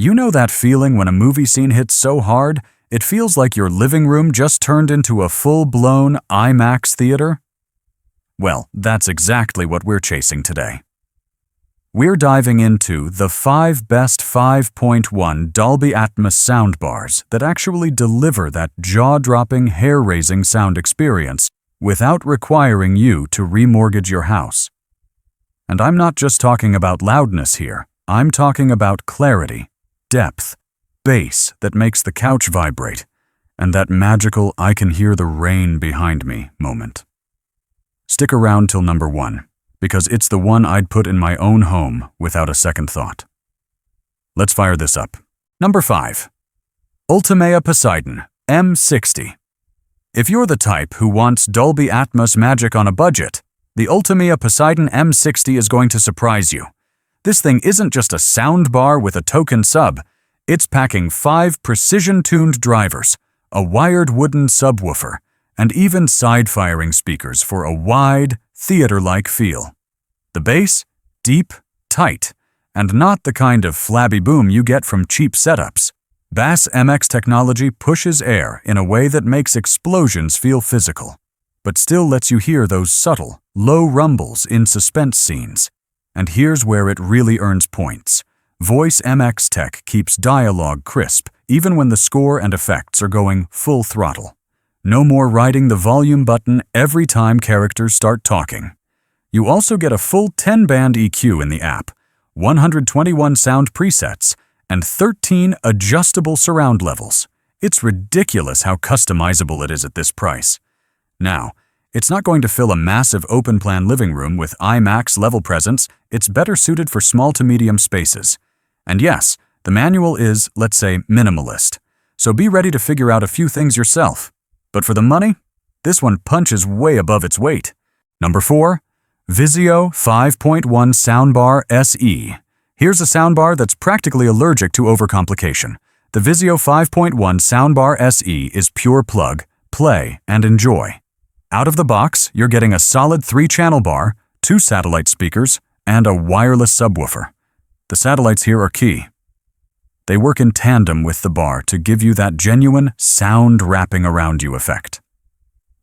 You know that feeling when a movie scene hits so hard, it feels like your living room just turned into a full-blown IMAX theater? Well, that's exactly what we're chasing today. We're diving into the 5 best 5.1 Dolby Atmos soundbars that actually deliver that jaw-dropping, hair-raising sound experience without requiring you to remortgage your house. And I'm not just talking about loudness here, I'm talking about clarity, depth, bass that makes the couch vibrate, and that magical "I can hear the rain behind me" moment. Stick around till number 1, because it's the one I'd put in my own home without a second thought. Let's fire this up. Number 5. Ultamea Poseidon M60. If you're the type who wants Dolby Atmos magic on a budget, the Ultamea Poseidon M60 is going to surprise you. This thing isn't just a soundbar with a token sub, it's packing 5 precision-tuned drivers, a wired wooden subwoofer, and even side-firing speakers for a wide, theater-like feel. The bass? Deep, tight, and not the kind of flabby boom you get from cheap setups. Bass MX technology pushes air in a way that makes explosions feel physical, but still lets you hear those subtle, low rumbles in suspense scenes. And here's where it really earns points. Voice MX tech keeps dialogue crisp, even when the score and effects are going full throttle. No more riding the volume button every time characters start talking. You also get a full 10-band EQ in the app, 121 sound presets, and 13 adjustable surround levels. It's ridiculous how customizable it is at this price. Now, it's not going to fill a massive open-plan living room with IMAX level presence. It's better suited for small to medium spaces. And yes, the manual is, let's say, minimalist. So be ready to figure out a few things yourself. But for the money, this one punches way above its weight. Number 4. Vizio 5.1 Soundbar SE. Here's a soundbar that's practically allergic to overcomplication. The Vizio 5.1 Soundbar SE is pure plug, play, and enjoy. Out of the box, you're getting a solid 3-channel bar, 2 satellite speakers, and a wireless subwoofer. The satellites here are key. They work in tandem with the bar to give you that genuine sound wrapping around you effect.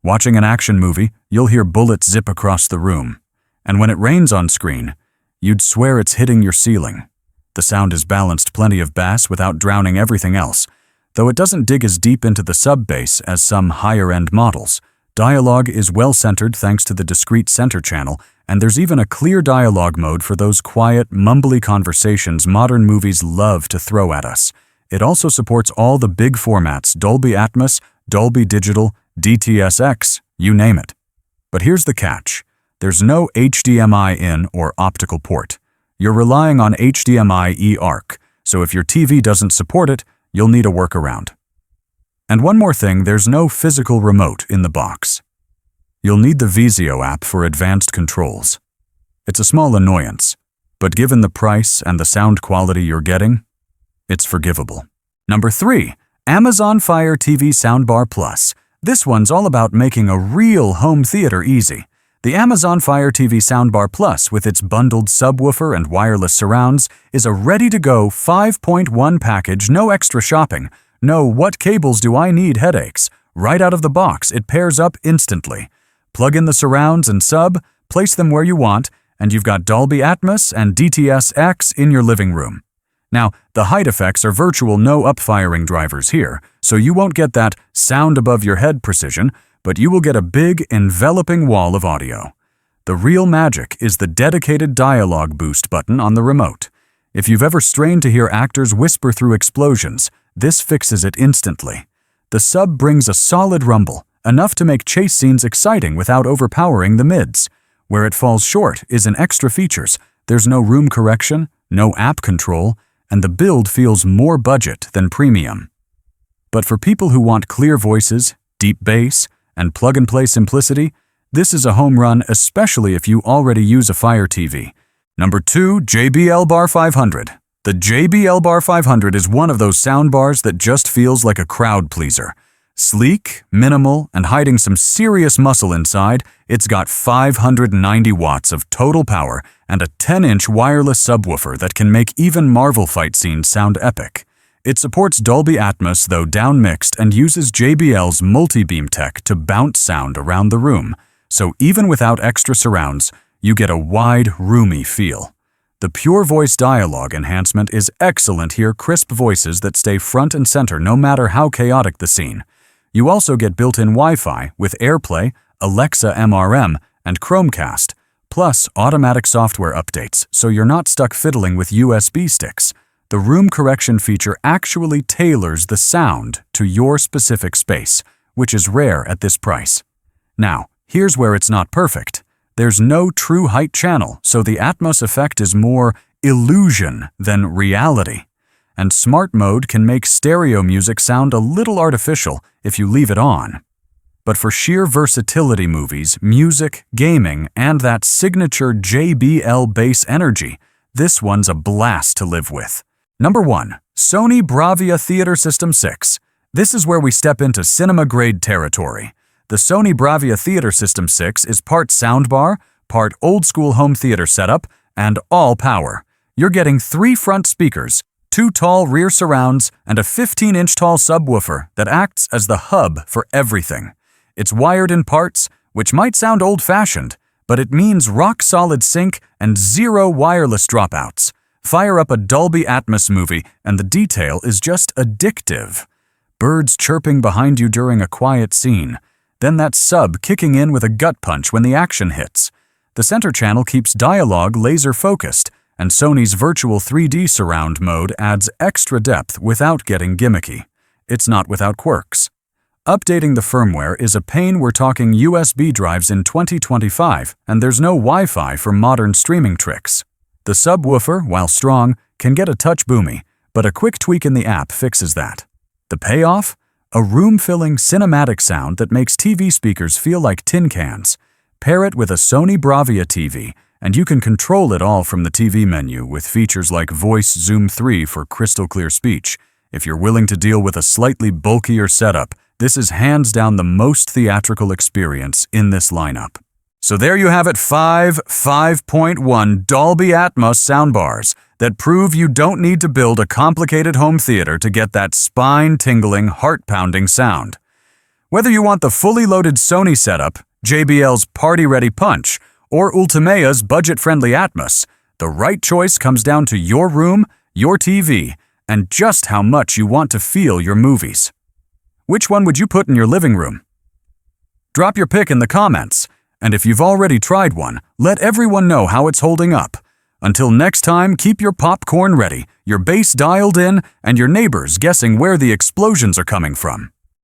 Watching an action movie, you'll hear bullets zip across the room. And when it rains on screen, you'd swear it's hitting your ceiling. The sound is balanced plenty of bass without drowning everything else, though it doesn't dig as deep into the sub-bass as some higher-end models. Dialogue is well-centered thanks to the discrete center channel, and there's even a clear dialogue mode for those quiet, mumbly conversations modern movies love to throw at us. It also supports all the big formats: Dolby Atmos, Dolby Digital, DTS:X, you name it. But here's the catch. There's no HDMI in or optical port. You're relying on HDMI eARC, so if your TV doesn't support it, you'll need a workaround. And one more thing, there's no physical remote in the box. You'll need the Vizio app for advanced controls. It's a small annoyance, but given the price and the sound quality you're getting, it's forgivable. Number 3. Amazon Fire TV Soundbar Plus. This one's all about making a real home theater easy. The Amazon Fire TV Soundbar Plus, with its bundled subwoofer and wireless surrounds, is a ready-to-go 5.1 package, no extra shopping. No "what cables do I need" headaches. Right out of the box, it pairs up instantly. Plug in the surrounds and sub, place them where you want, and you've got Dolby Atmos and DTS:X in your living room. Now, the height effects are virtual no upfiring drivers here, so you won't get that sound above your head precision, but you will get a big, enveloping wall of audio. The real magic is the dedicated dialogue boost button on the remote. If you've ever strained to hear actors whisper through explosions, this fixes it instantly. The sub brings a solid rumble, enough to make chase scenes exciting without overpowering the mids. Where it falls short is in extra features. There's no room correction, no app control, and the build feels more budget than premium. But for people who want clear voices, deep bass, and plug-and-play simplicity, this is a home run, especially if you already use a Fire TV. Number 2, JBL Bar 500. The JBL Bar 500 is one of those soundbars that just feels like a crowd pleaser. Sleek, minimal, and hiding some serious muscle inside, it's got 590 watts of total power and a 10-inch wireless subwoofer that can make even Marvel fight scenes sound epic. It supports Dolby Atmos, though down-mixed, and uses JBL's multi-beam tech to bounce sound around the room, so even without extra surrounds, you get a wide, roomy feel. The pure voice dialogue enhancement is excellent here, crisp voices that stay front and center no matter how chaotic the scene. You also get built-in Wi-Fi with AirPlay, Alexa MRM, and Chromecast, plus automatic software updates, so you're not stuck fiddling with USB sticks. The room correction feature actually tailors the sound to your specific space, which is rare at this price. Now, here's where it's not perfect. There's no true height channel, so the Atmos effect is more illusion than reality. And Smart Mode can make stereo music sound a little artificial if you leave it on. But for sheer versatility, movies, music, gaming, and that signature JBL bass energy, this one's a blast to live with. Number 1. Sony Bravia Theater System 6. This is where we step into cinema-grade territory. The Sony Bravia Theater System 6 is part soundbar, part old-school home theater setup, and all power. You're getting 3 front speakers, 2 tall rear surrounds, and a 15-inch tall subwoofer that acts as the hub for everything. It's wired in parts, which might sound old-fashioned, but it means rock-solid sync and 0 wireless dropouts. Fire up a Dolby Atmos movie, and the detail is just addictive. Birds chirping behind you during a quiet scene. Then that sub kicking in with a gut punch when the action hits. The center channel keeps dialogue laser-focused, and Sony's virtual 3D surround mode adds extra depth without getting gimmicky. It's not without quirks. Updating the firmware is a pain. We're talking USB drives in 2025, and there's no Wi-Fi for modern streaming tricks. The subwoofer, while strong, can get a touch boomy, but a quick tweak in the app fixes that. The payoff? A room-filling cinematic sound that makes TV speakers feel like tin cans. Pair it with a Sony Bravia TV, and you can control it all from the TV menu with features like Voice Zoom 3 for crystal-clear speech. If you're willing to deal with a slightly bulkier setup, this is hands down the most theatrical experience in this lineup. So there you have it, 5.1 Dolby Atmos soundbars that prove you don't need to build a complicated home theater to get that spine-tingling, heart-pounding sound. Whether you want the fully loaded Sony setup, JBL's party-ready punch, or Ultamea's budget-friendly Atmos, the right choice comes down to your room, your TV, and just how much you want to feel your movies. Which one would you put in your living room? Drop your pick in the comments. And if you've already tried one, let everyone know how it's holding up. Until next time, keep your popcorn ready, your bass dialed in, and your neighbors guessing where the explosions are coming from.